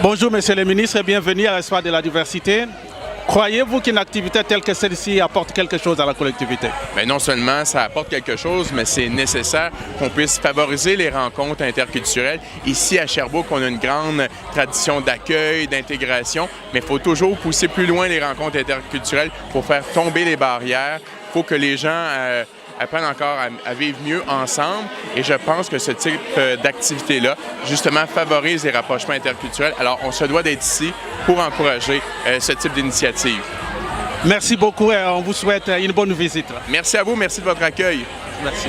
Bonjour Monsieur le ministre et bienvenue à l'Espace de la diversité. Croyez-vous qu'une activité telle que celle-ci apporte quelque chose à la collectivité? Bien, non seulement ça apporte quelque chose, mais c'est nécessaire qu'on puisse favoriser les rencontres interculturelles. Ici, à Sherbrooke, on a une grande tradition d'accueil, d'intégration, mais il faut toujours pousser plus loin les rencontres interculturelles pour faire tomber les barrières. Il faut que les gens apprennent encore à vivre mieux ensemble. Et je pense que ce type d'activité-là, justement, favorise les rapprochements interculturels. Alors, on se doit d'être ici pour encourager ce type d'initiative. Merci beaucoup et on vous souhaite une bonne visite. Merci à vous, merci de votre accueil. Merci.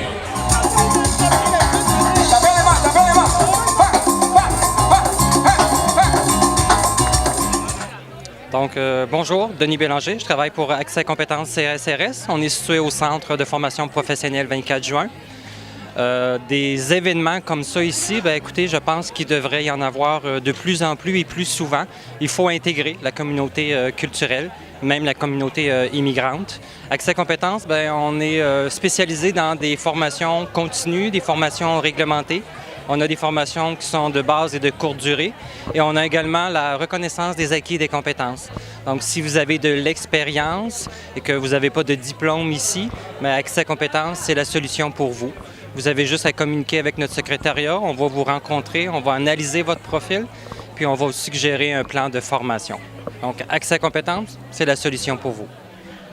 Donc, bonjour, Denis Bélanger, je travaille pour Accès Compétences CSRS. On est situé au Centre de formation professionnelle 24 juin. Des événements comme ça ici, bien, écoutez, je pense qu'il devrait y en avoir de plus en plus et plus souvent. Il faut intégrer la communauté culturelle, même la communauté immigrante. Accès Compétences, bien, on est spécialisé dans des formations continues, des formations réglementées. On a des formations qui sont de base et de courte durée. Et on a également la reconnaissance des acquis et des compétences. Donc, si vous avez de l'expérience et que vous n'avez pas de diplôme ici, bien, Accès Compétences, c'est la solution pour vous. Vous avez juste à communiquer avec notre secrétariat. On va vous rencontrer, on va analyser votre profil, puis on va vous suggérer un plan de formation. Donc, Accès Compétences, c'est la solution pour vous.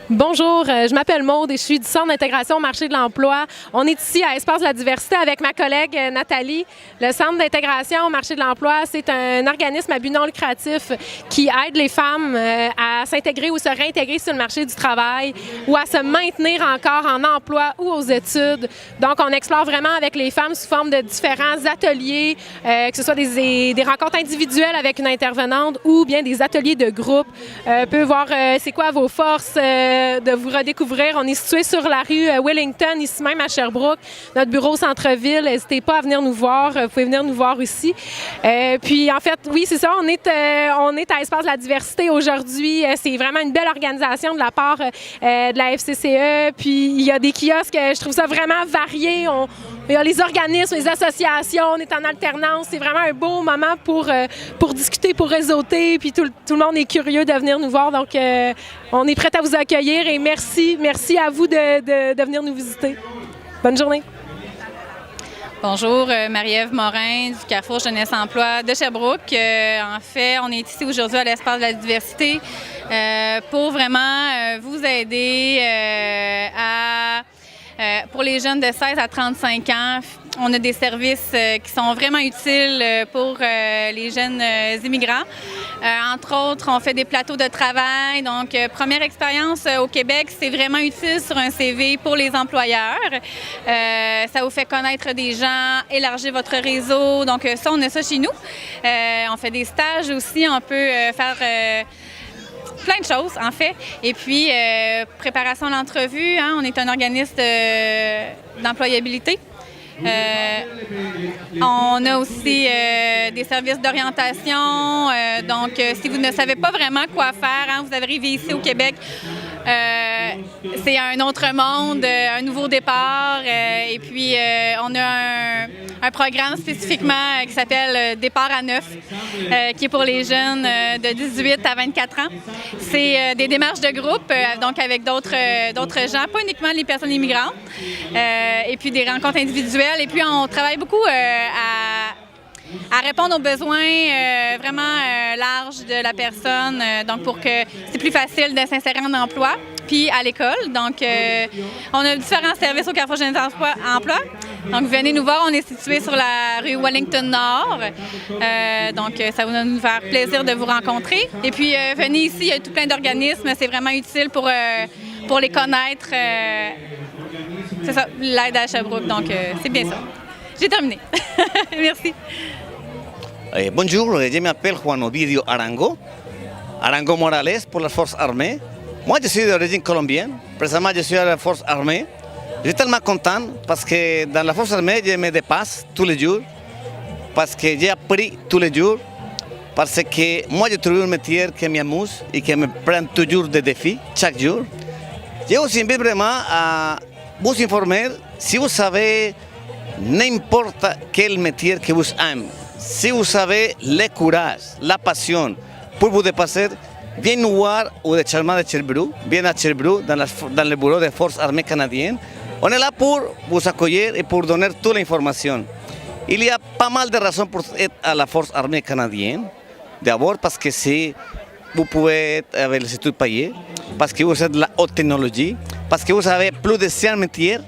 Bonjour, je m'appelle Maude et je suis du Centre d'intégration au marché de l'emploi. On est ici à Espace de la diversité avec ma collègue Nathalie. Le Centre d'intégration au marché de l'emploi, c'est un organisme à but non lucratif qui aide les femmes à s'intégrer ou se réintégrer sur le marché du travail ou à se maintenir encore en emploi ou aux études. Donc, on explore vraiment avec les femmes sous forme de différents ateliers, que ce soit des rencontres individuelles avec une intervenante ou bien des ateliers de groupe. Peut voir c'est quoi vos forces, de vous redécouvrir. On est situé sur la rue Wellington, ici même à Sherbrooke. Notre bureau au centre-ville, n'hésitez pas à venir nous voir. Vous pouvez venir nous voir ici. Puis en fait, oui, c'est ça, on est à Espace de la diversité aujourd'hui. C'est vraiment une belle organisation de la part de la FCCE. Puis il y a des kiosques, je trouve ça vraiment varié. Il y a les organismes, les associations, on est en alternance. C'est vraiment un beau moment pour discuter, pour réseauter. Puis tout le monde est curieux de venir nous voir. Donc, on est prêt à vous accueillir et merci à vous de venir nous visiter. Bonne journée. Bonjour, Marie-Ève Morin du Carrefour Jeunesse Emploi de Sherbrooke. En fait, on est ici aujourd'hui à l'Espace de la diversité pour vraiment vous aider pour les jeunes de 16 à 35 ans. On a des services qui sont vraiment utiles pour les jeunes immigrants. Entre autres, on fait des plateaux de travail. Donc, première expérience au Québec, c'est vraiment utile sur un CV pour les employeurs. Ça vous fait connaître des gens, élargir votre réseau. Donc, ça, on a ça chez nous. On fait des stages aussi. On peut faire plein de choses, en fait. Et puis, préparation à l'entrevue, hein, on est un organisme d'employabilité. On a aussi des services d'orientation. Donc, si vous ne savez pas vraiment quoi faire, hein, vous arrivez ici au Québec, c'est un autre monde, un nouveau départ. Et puis, on a un programme spécifiquement qui s'appelle Départ à 9, qui est pour les jeunes de 18 à 24 ans. C'est des démarches de groupe, donc avec d'autres gens, pas uniquement les personnes immigrantes, et puis des rencontres individuelles. Et puis, on travaille beaucoup à répondre aux besoins vraiment larges de la personne, donc pour que c'est plus facile de s'insérer en emploi, puis à l'école. Donc, on a différents services au Carrefour Jeunesse Emploi. Donc, venez nous voir, on est situé sur la rue Wellington Nord. Donc, ça va nous faire plaisir de vous rencontrer. Et puis, venez ici, il y a tout plein d'organismes, c'est vraiment utile pour les connaître. C'est ça, l'aide à Sherbrooke, donc c'est bien ça. J'ai terminé. Merci. Bonjour, je m'appelle Juan Ovidio Arango Morales pour la Force Armée. Moi, je suis d'origine colombienne, précisément je suis à la Force Armée. Je suis tellement content parce que dans la Force Armée, je me dépasse tous les jours, parce que j'ai appris tous les jours, parce que moi, j'ai trouvé un métier qui m'amuse et qui me prend toujours des défis, chaque jour. Je vous invite vraiment à vous informer si vous savez n'importe quel métier que vous aimez. si vous avez le courage, la passion pour vous dépasser, viens nous voir au déchargement de Sherbrooke, viens à Sherbrooke dans le bureau des forces armées canadiennes. On est là pour vous accueillir et pour donner toute l'information. Il y a pas mal de raisons pour être à la force armée canadienne. D'abord parce que vous pouvez être avec les études payées, parce que vous êtes de la haute technologie, parce que vous avez plus de 100 métiers,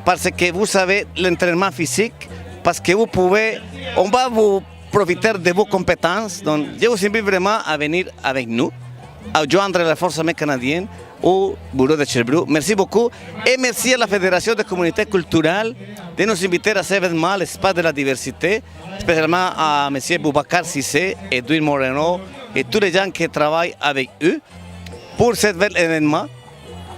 parce que vous avez l'entraînement physique, parce que on va vous profiter de vos compétences. Donc, je vous invite vraiment à venir avec nous, à joindre la force armée canadienne au bureau de Sherbrooke. Merci beaucoup et merci à la Fédération des communautés culturelles de nous inviter à cet événement, l'espace de la diversité, spécialement à M. Boubacar Cissé, Edwin Moreno et tous les gens qui travaillent avec eux pour cet bel événement.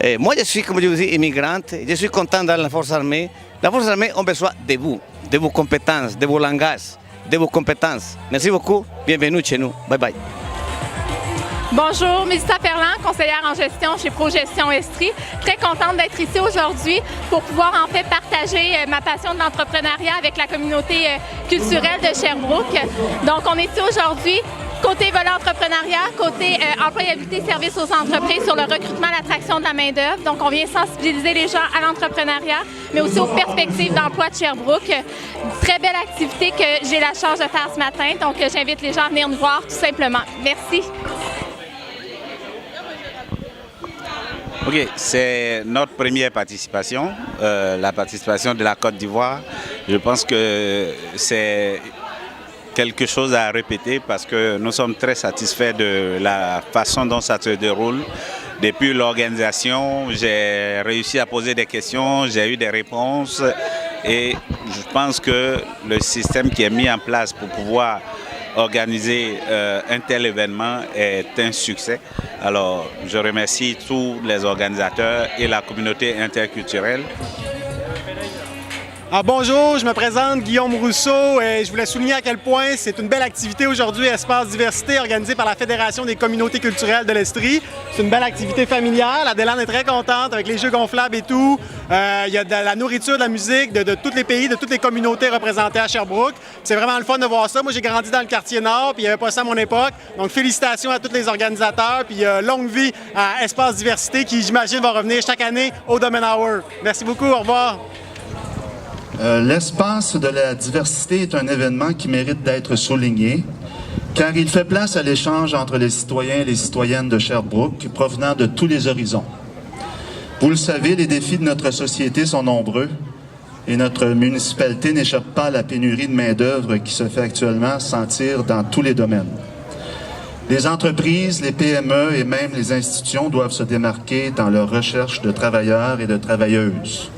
Et moi, je suis, comme je vous dis, immigrante. Je suis content dans la force armée. La force armée a besoin de vous, de vos compétences, de vos langages, de vos compétences. Merci beaucoup. Bienvenue chez nous. Bye bye. Bonjour, Mélissa Ferland, conseillère en gestion chez ProGestion Estrie. Très contente d'être ici aujourd'hui pour pouvoir en fait partager ma passion de l'entrepreneuriat avec la communauté culturelle de Sherbrooke. Donc, on est ici aujourd'hui côté volet entrepreneuriat, côté employabilité et services aux entreprises sur le recrutement et l'attraction de la main-d'œuvre. Donc, on vient sensibiliser les gens à l'entrepreneuriat, mais aussi aux perspectives d'emploi de Sherbrooke. Très belle activité que j'ai la chance de faire ce matin. Donc, j'invite les gens à venir nous voir tout simplement. Merci. Ok, c'est notre première participation, la participation de la Côte d'Ivoire. Je pense que c'est quelque chose à répéter parce que nous sommes très satisfaits de la façon dont ça se déroule. Depuis l'organisation, j'ai réussi à poser des questions, j'ai eu des réponses et je pense que le système qui est mis en place pour pouvoir organiser un tel événement est un succès. Alors, je remercie tous les organisateurs et la communauté interculturelle. Bonjour, je me présente Guillaume Rousseau et je voulais souligner à quel point c'est une belle activité aujourd'hui, Espace Diversité, organisée par la Fédération des communautés culturelles de l'Estrie. C'est une belle activité familiale. Adélane est très contente avec les jeux gonflables et tout. Il y a de la nourriture, de la musique de tous les pays, de toutes les communautés représentées à Sherbrooke. C'est vraiment le fun de voir ça. Moi, j'ai grandi dans le quartier Nord, puis il n'y avait pas ça à mon époque. Donc, félicitations à tous les organisateurs, puis longue vie à Espace Diversité qui, j'imagine, va revenir chaque année au Domaine Hour. Merci beaucoup, au revoir. L'espace de la diversité est un événement qui mérite d'être souligné, car il fait place à l'échange entre les citoyens et les citoyennes de Sherbrooke, provenant de tous les horizons. Vous le savez, les défis de notre société sont nombreux, et notre municipalité n'échappe pas à la pénurie de main-d'œuvre qui se fait actuellement sentir dans tous les domaines. Les entreprises, les PME et même les institutions doivent se démarquer dans leur recherche de travailleurs et de travailleuses.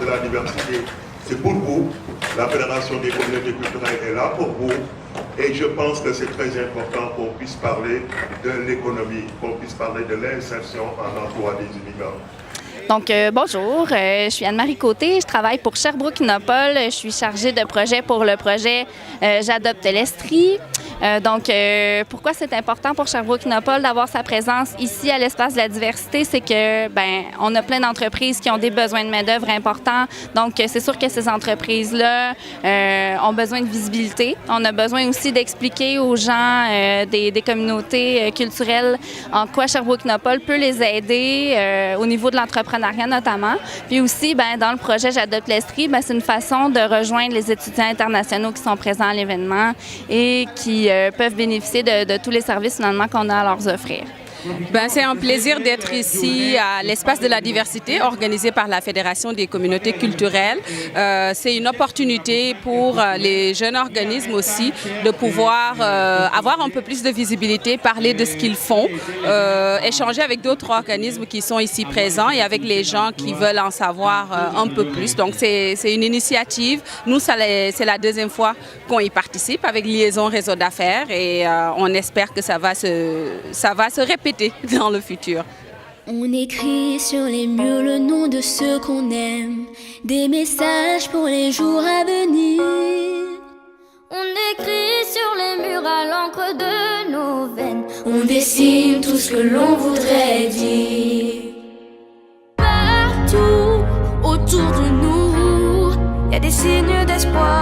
De la diversité, c'est pour vous. La Fédération des communautés culturelles est là pour vous. Et je pense que c'est très important qu'on puisse parler de l'économie, qu'on puisse parler de l'insertion en emploi des immigrants. Donc, bonjour, je suis Anne-Marie Côté, je travaille pour Sherbrooke Innopol. Je suis chargée de projet pour le projet J'adopte l'Estrie. Donc, pourquoi c'est important pour Sherbrooke Innopol d'avoir sa présence ici à l'Espace de la diversité? C'est que, on a plein d'entreprises qui ont des besoins de main-d'œuvre importants. Donc, c'est sûr que ces entreprises-là ont besoin de visibilité. On a besoin aussi d'expliquer aux gens des communautés culturelles en quoi Sherbrooke Innopol peut les aider au niveau de l'entrepreneuriat notamment. Puis aussi, dans le projet J'adopte l'Estrie, c'est une façon de rejoindre les étudiants internationaux qui sont présents à l'événement et qui peuvent bénéficier de tous les services finalement qu'on a à leur offrir. C'est un plaisir d'être ici à l'Espace de la diversité organisé par la Fédération des communautés culturelles. C'est une opportunité pour les jeunes organismes aussi de pouvoir avoir un peu plus de visibilité, parler de ce qu'ils font, échanger avec d'autres organismes qui sont ici présents et avec les gens qui veulent en savoir un peu plus. Donc c'est une initiative. Nous, c'est la deuxième fois qu'on y participe avec Liaison Réseau d'affaires et on espère que ça va se répéter dans le futur. On écrit sur les murs le nom de ceux qu'on aime, des messages pour les jours à venir. On écrit sur les murs à l'encre de nos veines, on dessine tout ce que l'on voudrait dire. Partout autour de nous, il y a des signes d'espoir.